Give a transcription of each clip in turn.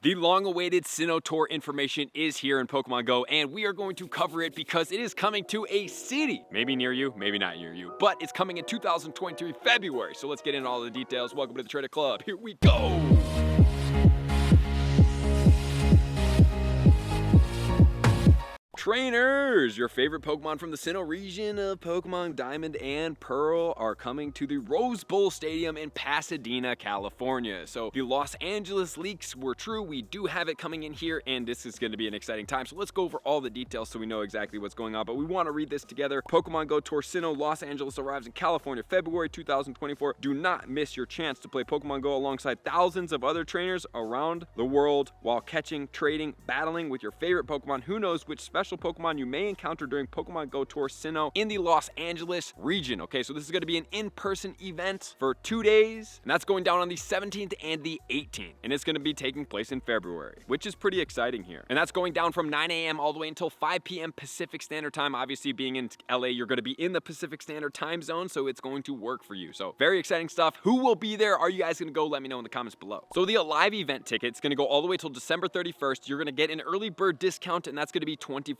The long-awaited Sinnoh Tour information is here in Pokemon Go, and we are going to cover it because it is coming to a city. Maybe near you, maybe not near you, but it's coming in 2023 February. So let's get into all the details. Welcome to the Titcketed Club. Here we go. Trainers! Your favorite Pokemon from the Sinnoh region of Pokemon Diamond and Pearl are coming to the Rose Bowl Stadium in Pasadena, California. So the Los Angeles leaks were true. We do have it coming in here, and this is going to be an exciting time. So let's go over all the details so we know exactly what's going on. But we want to read this together. Pokemon Go Tour Sinnoh Los Angeles arrives in California, February 2024. Do not miss your chance to play Pokemon Go alongside thousands of other trainers around the world while catching, trading, battling with your favorite Pokemon. Who knows which special Pokemon you may encounter during Pokemon Go Tour Sinnoh in the Los Angeles region. Okay, so this is going to be an in-person event for 2 days, and that's going down on the 17th and the 18th, and it's going to be taking place in February, which is pretty exciting here. And that's going down from 9 a.m. all the way until 5 p.m. Pacific Standard Time. Obviously, being in LA, you're going to be in the Pacific Standard Time zone, so it's going to work for you. So very exciting stuff. Who will be there? Are you guys going to go? Let me know in the comments below. So the Alive event ticket is going to go all the way till December 31st. You're going to get an early bird discount, and that's going to be $25,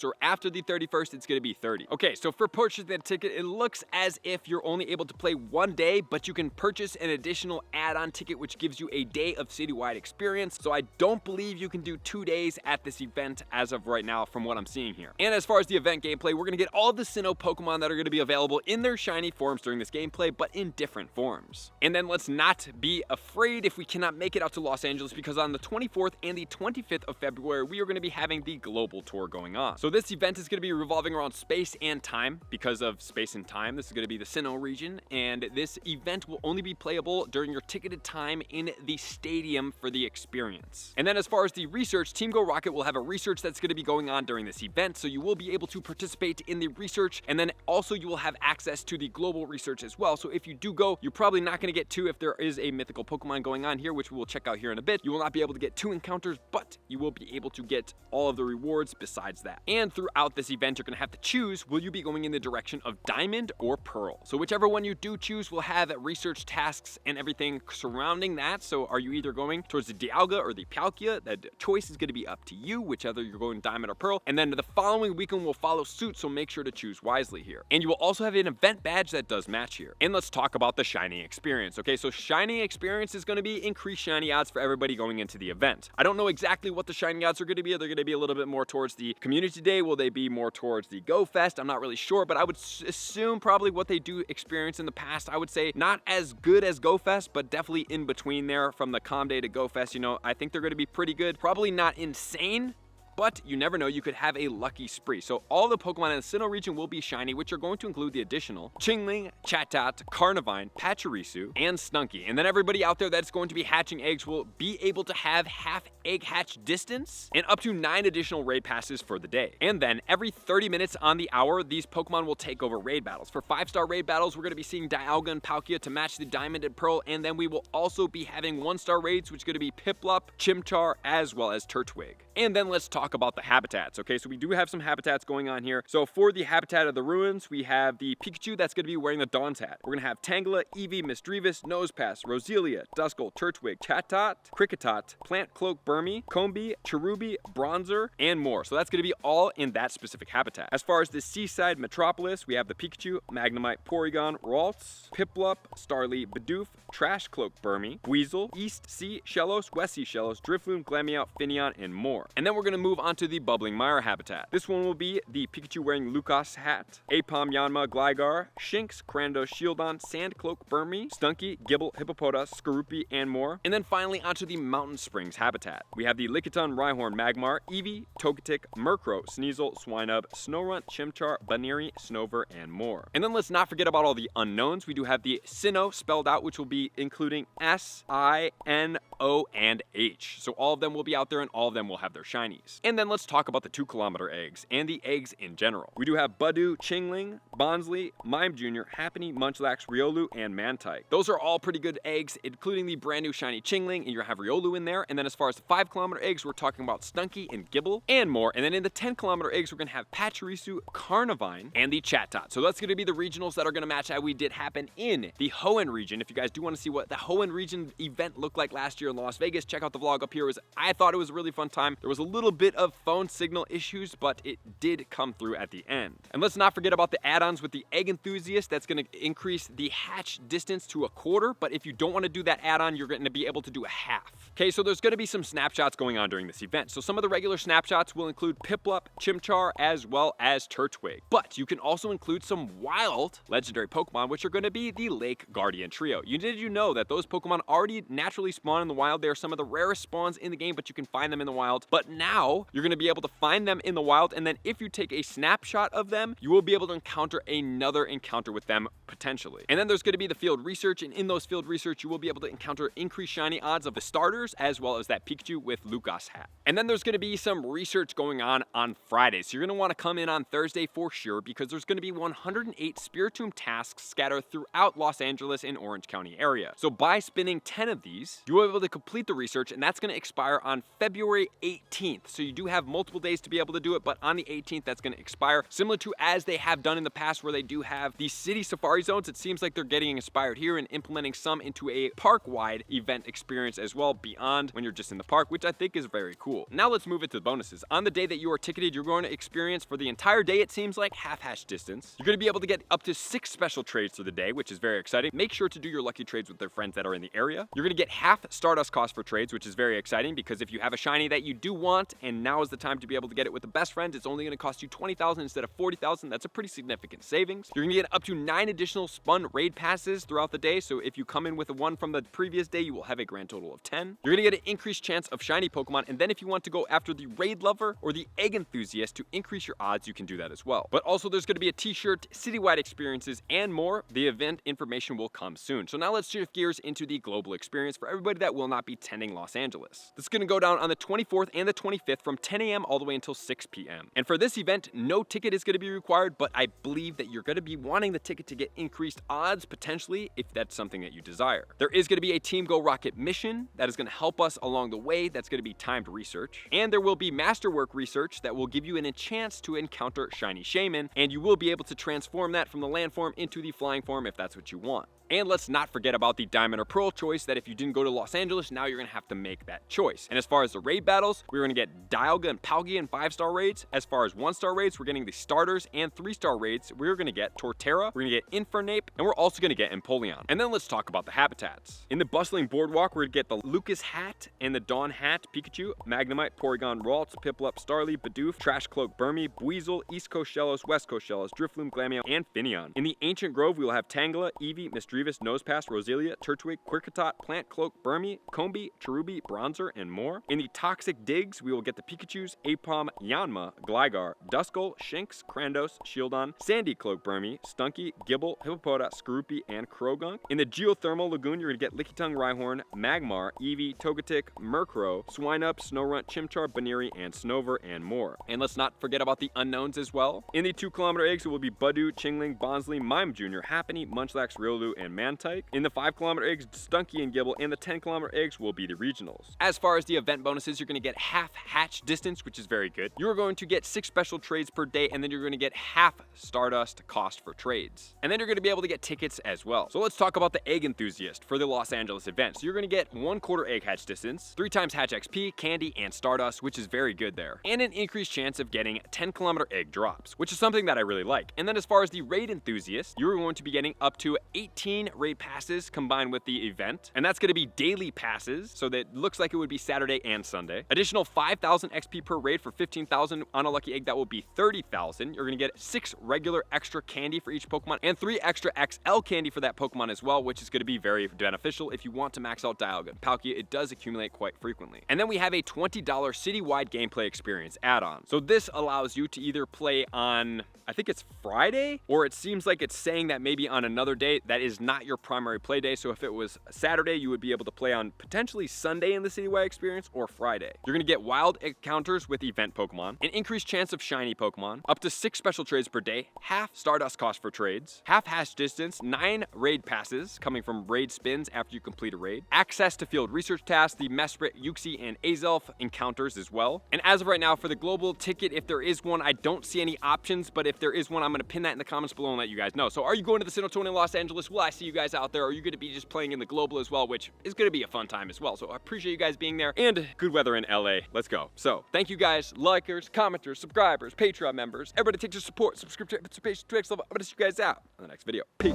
or after the 31st, it's going to be $30. Okay, so for purchasing that ticket, it looks as if you're only able to play 1 day, but you can purchase an additional add-on ticket, which gives you a day of citywide experience. So I don't believe you can do 2 days at this event as of right now from what I'm seeing here. And as far as the event gameplay, we're going to get all of the Sinnoh Pokemon that are going to be available in their shiny forms during this gameplay, but in different forms. And then let's not be afraid if we cannot make it out to Los Angeles, because on the 24th and the 25th of February, we are going to be having the global tour going on. So this event is going to be revolving around space and time. Because of space and time, this is going to be the Sinnoh region, and this event will only be playable during your ticketed time in the stadium for the experience. And then as far as the research, Team Go Rocket will have a research that's going to be going on during this event, so you will be able to participate in the research, and then also you will have access to the global research as well. So if you do go, you're probably not going to get 2 if there is a mythical Pokemon going on here, which we will check out here in a bit. You will not be able to get 2 encounters, but you will be able to get all of the rewards besides that. And throughout this event, you're going to have to choose, will you be going in the direction of Diamond or Pearl? So whichever one you do choose will have research tasks and everything surrounding that. So are you either going towards the Dialga or the Palkia? That choice is going to be up to you, whichever you're going Diamond or Pearl. And then the following weekend will follow suit, so make sure to choose wisely here. And you will also have an event badge that does match here. And let's talk about the shiny experience. Okay, so shiny experience is going to be increased shiny odds for everybody going into the event. I don't know exactly what the shiny odds are going to be. They're going to be a little bit more towards the community day. Will they be more towards the Go Fest? I'm not really sure, but I would assume probably what they do experience in the past. I would say not as good as Go Fest, but definitely in between there from the Com Day to Go Fest. You know, I think they're going to be pretty good. Probably not insane, but you never know, you could have a lucky spree. So all the Pokemon in the Sinnoh region will be shiny, which are going to include the additional Chingling, Chatot, Carnivine, Pachirisu, and Stunky. And then everybody out there that's going to be hatching eggs will be able to have half egg hatch distance and up to 9 additional raid passes for the day. And then every 30 minutes on the hour, these Pokemon will take over raid battles. For 5-star raid battles, we're going to be seeing Dialga and Palkia to match the Diamond and Pearl, and then we will also be having 1-star raids, which is going to be Piplup, Chimchar, as well as Turtwig. And then let's talk about the habitats. Okay, so we do have some habitats going on here. So for the habitat of the ruins, we have the Pikachu that's going to be wearing the Dawn's hat. We're going to have Tangela, Eevee, Misdreavus, Nosepass, Roselia, Duskull, Turtwig, Chatot, Kricketot, Plant Cloak Burmy, Combee, Cherubi, Bronzer, and more. So that's going to be all in that specific habitat. As far as the seaside metropolis, we have the Pikachu, Magnemite, Porygon, Ralts, Piplup, Starly, Bidoof, Trash Cloak Burmy, Weasel, East Sea Shellos, West Sea Shellos, Drifloon, Glameow, Finneon, and more. And then we're going to move on to the Bubbling Mire habitat. This one will be the Pikachu wearing Lucas hat, Apom, Yanma, Gligar, Shinx, Crandos, Shieldon, Sandcloak, Burmy, Stunky, Gibble, Hippopotas, Skorupi, and more. And then finally onto the Mountain Springs habitat. We have the Lickitung, Rhyhorn, Magmar, Eevee, Togetic, Murkrow, Sneasel, Swinub, Snorunt, Chimchar, Baneri, Snover, and more. And then let's not forget about all the unknowns. We do have the Sinnoh spelled out, which will be including S, I, N, O, and H. So all of them will be out there, and all of them will have their shinies. And then let's talk about the 2-kilometer eggs and the eggs in general. We do have Budew, Chingling, Bonsly, Mime Jr., Happiny, Munchlax, Riolu, and Mantike. Those are all pretty good eggs, including the brand new shiny Chingling, and you're gonna have Riolu in there. And then as far as the 5-kilometer eggs, we're talking about Stunky and Gibble and more. And then in the 10-kilometer eggs, we're gonna have Pachirisu, Carnivine, and the Chatot. So that's gonna be the regionals that are gonna match how we did happen in the Hoenn region. If you guys do want to see what the Hoenn region event looked like last year, year in Las Vegas. Check out the vlog up here. I thought it was a really fun time. There was a little bit of phone signal issues, but it did come through at the end. And let's not forget about the add-ons with the Egg Enthusiast. That's going to increase the hatch distance to a quarter, but if you don't want to do that add-on, you're going to be able to do a half. Okay, so there's going to be some snapshots going on during this event. So some of the regular snapshots will include Piplup, Chimchar, as well as Turtwig. But you can also include some wild legendary Pokemon, which are going to be the Lake Guardian Trio. Did you know that those Pokemon already naturally spawn in the wild? They are some of the rarest spawns in the game, but you can find them in the wild. But now you're going to be able to find them in the wild, and then if you take a snapshot of them, you will be able to encounter another encounter with them potentially. And then there's going to be the field research, and in those field research, you will be able to encounter increased shiny odds of the starters, as well as that Pikachu with Lucas hat. And then there's going to be some research going on Friday. So you're going to want to come in on Thursday for sure, because there's going to be 108 Spiritomb tasks scattered throughout Los Angeles and Orange County area. So by spinning 10 of these, you will be able to complete the research, and that's going to expire on February 18th. So you do have multiple days to be able to do it, but on the 18th, that's going to expire, similar to as they have done in the past, where they do have the city safari zones. It seems like they're getting inspired here and implementing some into a park-wide event experience as well, beyond when you're just in the park, which I think is very cool. Now let's move it to the bonuses. On the day that you are ticketed, you're going to experience for the entire day, it seems like, half hash distance. You're going to be able to get up to 6 special trades for the day, which is very exciting. Make sure to do your lucky trades with their friends that are in the area. You're going to get half Stardust cost for trades, which is very exciting, because if you have a shiny that you do want, and now is the time to be able to get it with the best friends, it's only going to cost you 20,000 instead of 40,000. That's a pretty significant savings. You're going to get up to 9 additional spun raid passes throughout the day, so if you come in with a 1 from the previous day, you will have a grand total of 10. You're going to get an increased chance of shiny Pokemon, and then if you want to go after the Raid Lover or the Egg Enthusiast to increase your odds, you can do that as well. But also there's going to be a t-shirt, citywide experiences, and more. The event information will come soon. So now let's shift gears into the global experience for everybody that will not be tending Los Angeles. This is going to go down on the 24th and the 25th from 10 a.m. all the way until 6 p.m. And for this event, no ticket is going to be required, but I believe that you're going to be wanting the ticket to get increased odds potentially if that's something that you desire. There is going to be a Team Go Rocket mission that is going to help us along the way. That's going to be timed research. And there will be masterwork research that will give you a chance to encounter Shiny Shaman, and you will be able to transform that from the land form into the flying form if that's what you want. And let's not forget about the Diamond or Pearl choice, that if you didn't go to Los Angeles, now you're going to have to make that choice. And as far as the raid battles, we're going to get Dialga and Palkia in 5-star raids. As far as 1-star raids, we're getting the starters, and 3-star raids, we're going to get Torterra, we're going to get Infernape, and we're also going to get Empoleon. And then let's talk about the habitats. In the bustling boardwalk, we're going to get the Lucas hat and the Dawn hat Pikachu, Magnemite, Porygon, Ralts, Piplup, Starly, Bidoof, Trash Cloak, Burmy, Buizel, East Coast Shellos, West Coast Shellos, Drifloon, Glameow, and Finneon. In the Ancient Grove, we will have Tangela, Eevee, Misdreavus, Nosepass, Roselia, Turtwig, Quirkatot, Plant Cloak, Burmy, Combee, Cherubi, Bronzer, and more. In the Toxic Digs, we will get the Pikachus, Apom, Yanma, Gligar, Duskull, Shinx, Krandos, Shieldon, Sandy Cloak Burmy, Stunky, Gibble, Hippopoda, Skorupi, and Krogunk. In the Geothermal Lagoon, you're going to get Lickitung, Rhyhorn, Magmar, Eevee, Togetic, Murkrow, Swinub, Snorunt, Chimchar, Baneri, and Snover, and more. And let's not forget about the unknowns as well. In the 2-kilometer eggs, it will be Budew, Chingling, Bonsley, Mime Jr., Happiny, Munchlax, Riolu, and Mantike. In the 5-kilometer eggs, Stunky and Gibble, and the 10-kilometer eggs will be the regionals. As far as the event bonuses, you're going to get half hatch distance, which is very good. You're going to get 6 special trades per day, and then you're going to get half Stardust cost for trades. And then you're going to be able to get tickets as well. So let's talk about the Egg Enthusiast for the Los Angeles event. So you're going to get 1/4 egg hatch distance, 3 times hatch XP, candy, and Stardust, which is very good there. And an increased chance of getting 10-kilometer egg drops, which is something that I really like. And then as far as the Raid Enthusiast, you're going to be getting up to 18 raid passes combined with the event, and that's going to be daily passes, so that looks like it would be Saturday and Sunday. Additional 5,000 XP per raid for 15,000 on a lucky egg, that will be 30,000. You're going to get 6 regular extra candy for each Pokemon and 3 extra XL candy for that Pokemon as well, which is going to be very beneficial if you want to max out Dialga and Palkia. It does accumulate quite frequently. And then we have a $20 citywide gameplay experience add-on. So this allows you to either play on, I think it's Friday, or it seems like it's saying that maybe on another day that is not your primary play day. So if it was Saturday, you would be able to play on potentially Sunday in the citywide experience, or Friday. You're going to get wild encounters with event Pokemon, an increased chance of shiny Pokemon, up to 6 special trades per day, half Stardust cost for trades, half hash distance, 9 raid passes coming from raid spins after you complete a raid, access to field research tasks, the Mesprit, Uxie, and Azelf encounters as well. And as of right now, for the global ticket, if there is one, I don't see any options, but if there is one, I'm going to pin that in the comments below and let you guys know. So are you going to the Sinnoh in Los Angeles? Will I see you guys out there, or you're gonna be just playing in the global as well, which is gonna be a fun time as well. So I appreciate you guys being there, and good weather in LA. Let's go. So thank you guys, likers, commenters, subscribers, Patreon members, everybody takes your support, subscribe to participation to next level. I'm gonna see you guys out on the next video. Peace.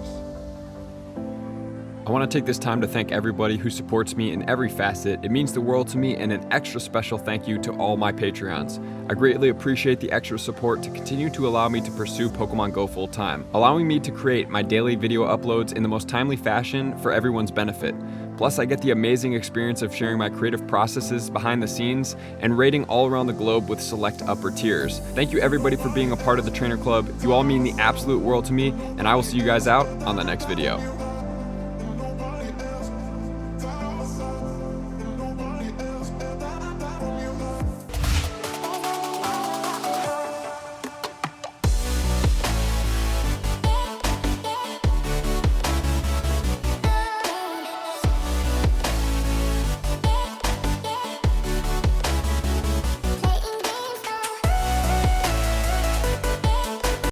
I want to take this time to thank everybody who supports me in every facet. It means the world to me, and an extra special thank you to all my Patreons. I greatly appreciate the extra support to continue to allow me to pursue Pokemon Go full time, allowing me to create my daily video uploads in the most timely fashion for everyone's benefit. Plus, I get the amazing experience of sharing my creative processes behind the scenes and raiding all around the globe with select upper tiers. Thank you everybody for being a part of the Trainer Club. You all mean the absolute world to me, and I will see you guys out on the next video.